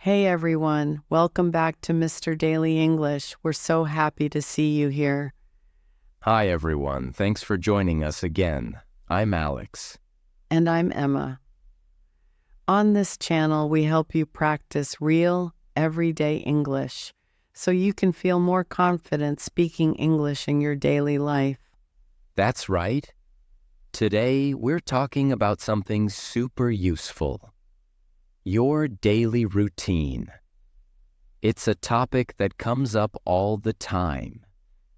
Hey everyone, welcome back to Mr. Daily English. We're so happy to see you here. Hi, everyone. Thanks for joining us again. I'm Alex. And I'm Emma. On this channel, we help you practice real, everyday English so you can feel more confident speaking English in your daily life. That's right. Today, we're talking about something super useful. Your daily routine. It's a topic that comes up all the time,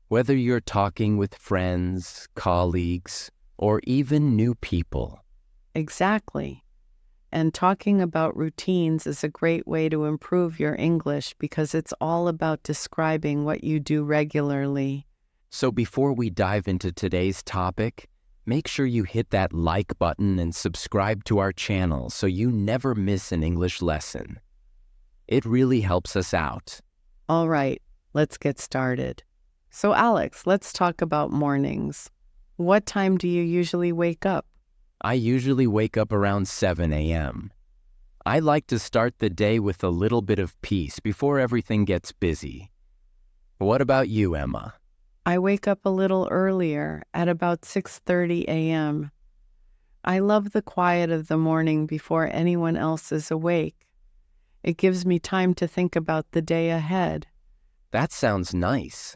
whether you're talking with friends, colleagues, or even new people. Exactly. And talking about routines is a great way to improve your English because it's all about describing what you do regularly. So before we dive into today's topic, make sure you hit that like button and subscribe to our channel so you never miss an English lesson. It really helps us out. All right, let's get started. So Alex, let's talk about mornings. What time do you usually wake up? I usually wake up around 7 a.m. I like to start the day with a little bit of peace before everything gets busy. What about you, Emma? I wake up a little earlier at about 6:30 a.m. I love the quiet of the morning before anyone else is awake. It gives me time to think about the day ahead. That sounds nice.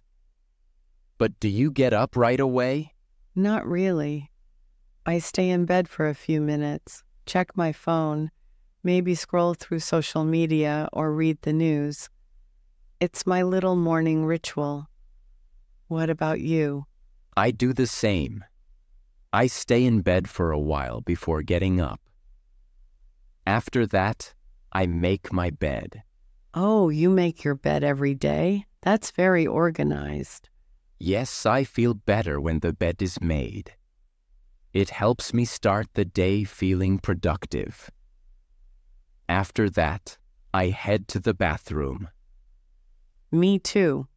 But do you get up right away? Not really. I stay in bed for a few minutes, check my phone, maybe scroll through social media or read the news. It's my little morning ritual. What about you? I do the same. I stay in bed for a while before getting up. After that, I make my bed. Oh, you make your bed every day? That's very organized. Yes, I feel better when the bed is made. It helps me start the day feeling productive. After that, I head to the bathroom. Me too.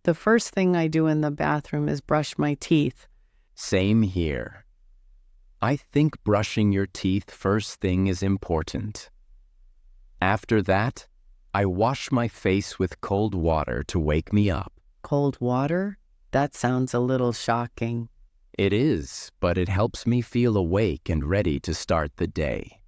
The first thing I do in the bathroom is brush my teeth. Same here. I think brushing your teeth first thing is important. After that, I wash my face with cold water to wake me up. Cold water? That sounds a little shocking. It is, but it helps me feel awake and ready to start the day.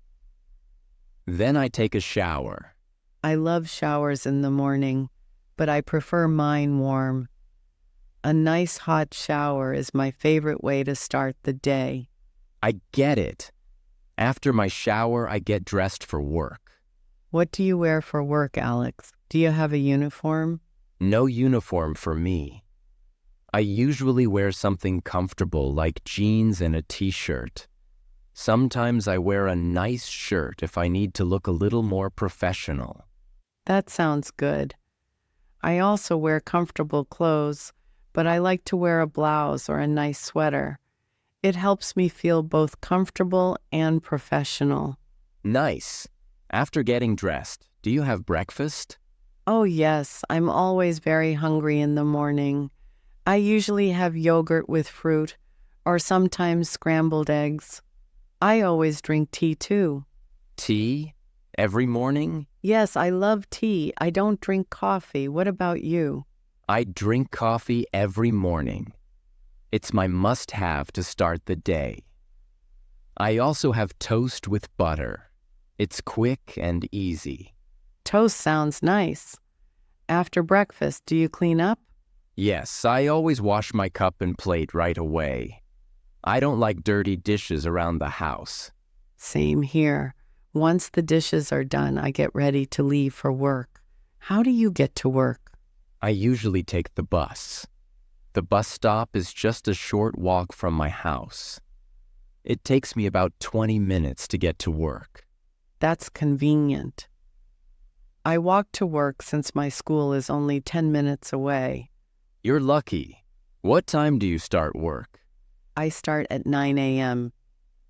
Then I take a shower. I love showers in the morning, but I prefer mine warm. A nice hot shower is my favorite way to start the day. I get it. After my shower, I get dressed for work. What do you wear for work, Alex? Do you have a uniform? No uniform for me. I usually wear something comfortable like jeans and a t-shirt. Sometimes I wear a nice shirt if I need to look a little more professional. That sounds good. I also wear comfortable clothes, but I like to wear a blouse or a nice sweater. It helps me feel both comfortable and professional. Nice. After getting dressed, do you have breakfast? Oh yes, I'm always very hungry in the morning. I usually have yogurt with fruit, or sometimes scrambled eggs. I always drink tea too. Tea? Every morning? Yes, I love tea. I don't drink coffee. What about you? I drink coffee every morning. It's my must-have to start the day. I also have toast with butter. It's quick and easy. Toast sounds nice. After breakfast, do you clean up? Yes, I always wash my cup and plate right away. I don't like dirty dishes around the house. Same here. Once the dishes are done, I get ready to leave for work. How do you get to work? I usually take the bus. The bus stop is just a short walk from my house. It takes me about 20 minutes to get to work. That's convenient. I walk to work since my school is only 10 minutes away. You're lucky. What time do you start work? I start at 9 a.m.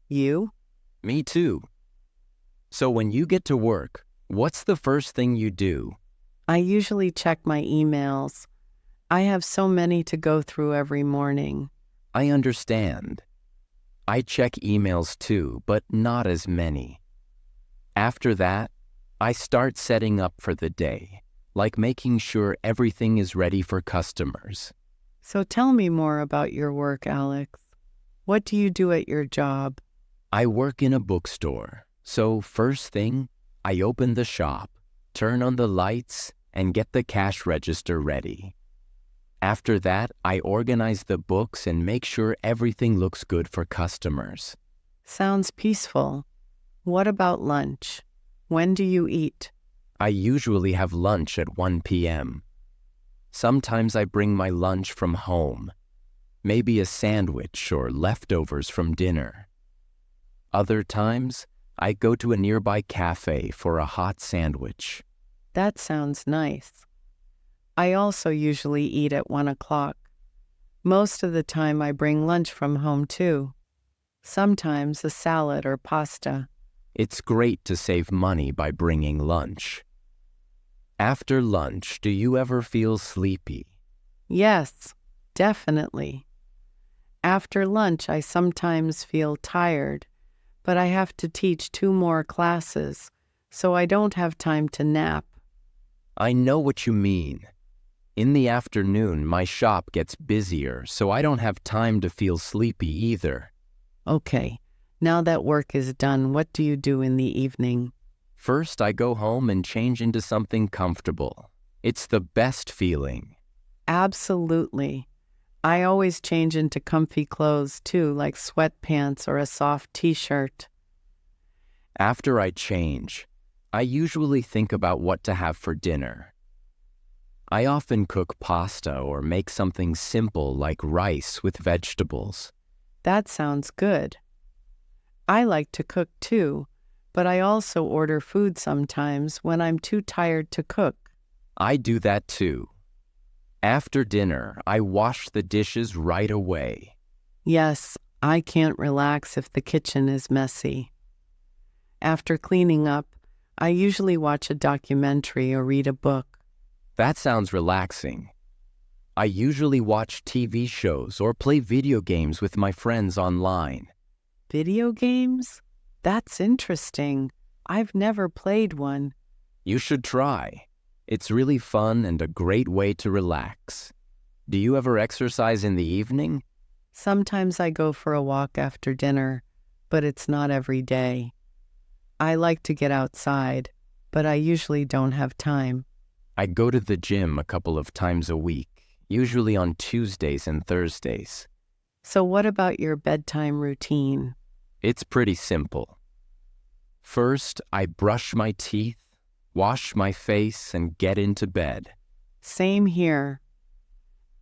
You? Me too. So when you get to work, what's the first thing you do? I usually check my emails. I have so many to go through every morning. I understand. I check emails too, but not as many. After that, I start setting up for the day, like making sure everything is ready for customers. So tell me more about your work, Alex. What do you do at your job? I work in a bookstore, so first thing, I open the shop, turn on the lights, and get the cash register ready. After that, I organize the books and make sure everything looks good for customers. Sounds peaceful. What about lunch? When do you eat? I usually have lunch at 1 p.m. Sometimes I bring my lunch from home, maybe a sandwich or leftovers from dinner. Other times, I go to a nearby cafe for a hot sandwich. That sounds nice. I also usually eat at 1 o'clock. Most of the time I bring lunch from home too. Sometimes a salad or pasta. It's great to save money by bringing lunch. After lunch, do you ever feel sleepy? Yes, definitely. After lunch I sometimes feel tired, but I have to teach 2 more classes, so I don't have time to nap. I know what you mean. In the afternoon, my shop gets busier, so I don't have time to feel sleepy either. Okay, now that work is done, what do you do in the evening? First, I go home and change into something comfortable. It's the best feeling. Absolutely. I always change into comfy clothes too, like sweatpants or a soft t-shirt. After I change, I usually think about what to have for dinner. I often cook pasta or make something simple like rice with vegetables. That sounds good. I like to cook too, but I also order food sometimes when I'm too tired to cook. I do that too. After dinner, I wash the dishes right away. Yes, I can't relax if the kitchen is messy. After cleaning up, I usually watch a documentary or read a book. That sounds relaxing. I usually watch TV shows or play video games with my friends online. Video games? That's interesting. I've never played one. You should try. It's really fun and a great way to relax. Do you ever exercise in the evening? Sometimes I go for a walk after dinner, but it's not every day. I like to get outside, but I usually don't have time. I go to the gym a couple of times a week, usually on Tuesdays and Thursdays. So what about your bedtime routine? It's pretty simple. First, I brush my teeth, wash my face, and get into bed. Same here.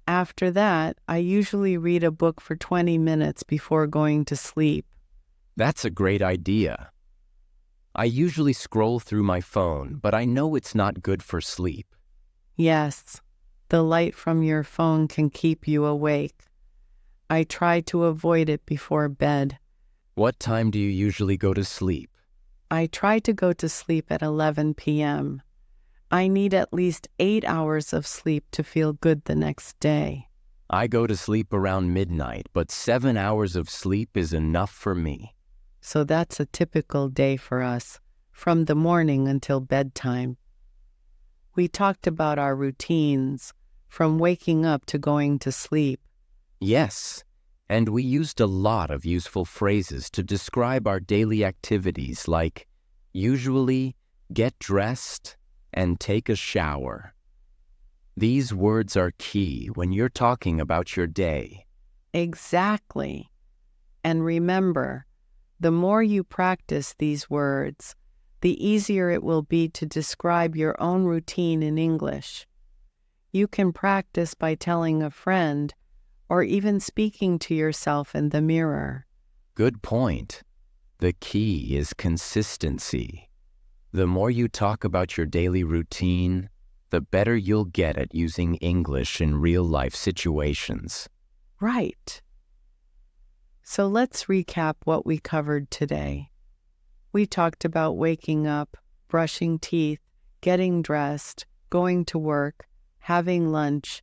After that, I usually read a book for 20 minutes before going to sleep. That's a great idea. I usually scroll through my phone, but I know it's not good for sleep. Yes, the light from your phone can keep you awake. I try to avoid it before bed. What time do you usually go to sleep? I try to go to sleep at 11 p.m. I need at least 8 hours of sleep to feel good the next day. I go to sleep around midnight, but 7 hours of sleep is enough for me. So that's a typical day for us, from the morning until bedtime. We talked about our routines, from waking up to going to sleep. Yes, and we used a lot of useful phrases to describe our daily activities like usually, get dressed, and take a shower. These words are key when you're talking about your day. Exactly. And remember, the more you practice these words, the easier it will be to describe your own routine in English. You can practice by telling a friend or even speaking to yourself in the mirror. Good point. The key is consistency. The more you talk about your daily routine, the better you'll get at using English in real-life situations. Right. So let's recap what we covered today. We talked about waking up, brushing teeth, getting dressed, going to work, having lunch,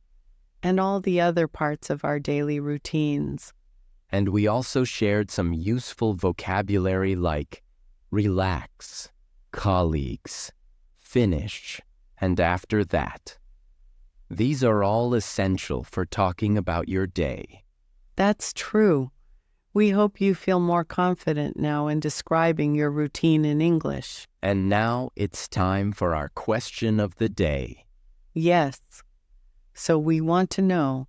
and all the other parts of our daily routines. And we also shared some useful vocabulary like relax, colleagues, finish, and after that. These are all essential for talking about your day. That's true. We hope you feel more confident now in describing your routine in English. And now it's time for our question of the day. Yes. So we want to know,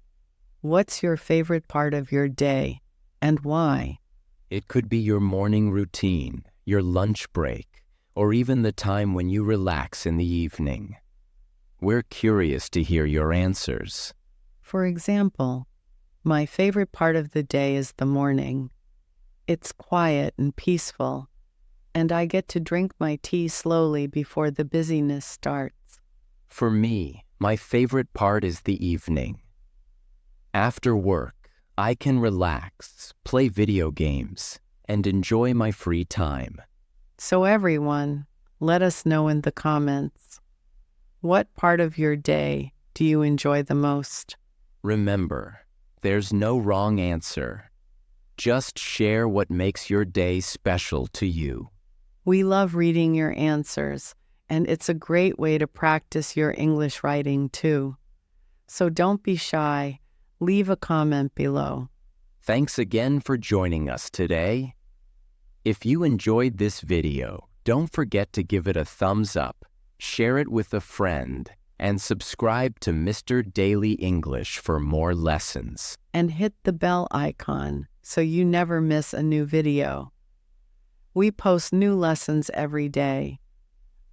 what's your favorite part of your day and why? It could be your morning routine, your lunch break, or even the time when you relax in the evening. We're curious to hear your answers. For example, my favorite part of the day is the morning. It's quiet and peaceful, and I get to drink my tea slowly before the busyness starts. For me, my favorite part is the evening. After work, I can relax, play video games, and enjoy my free time. So everyone, let us know in the comments. What part of your day do you enjoy the most? Remember, there's no wrong answer. Just share what makes your day special to you. We love reading your answers, and it's a great way to practice your English writing too. So don't be shy. Leave a comment below. Thanks again for joining us today. If you enjoyed this video, don't forget to give it a thumbs up, share it with a friend, and subscribe to Mr. Daily English for more lessons. And hit the bell icon so you never miss a new video. We post new lessons every day.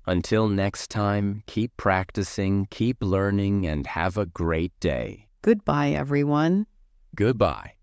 Until next time, keep practicing, keep learning, and have a great day. Goodbye, everyone. Goodbye.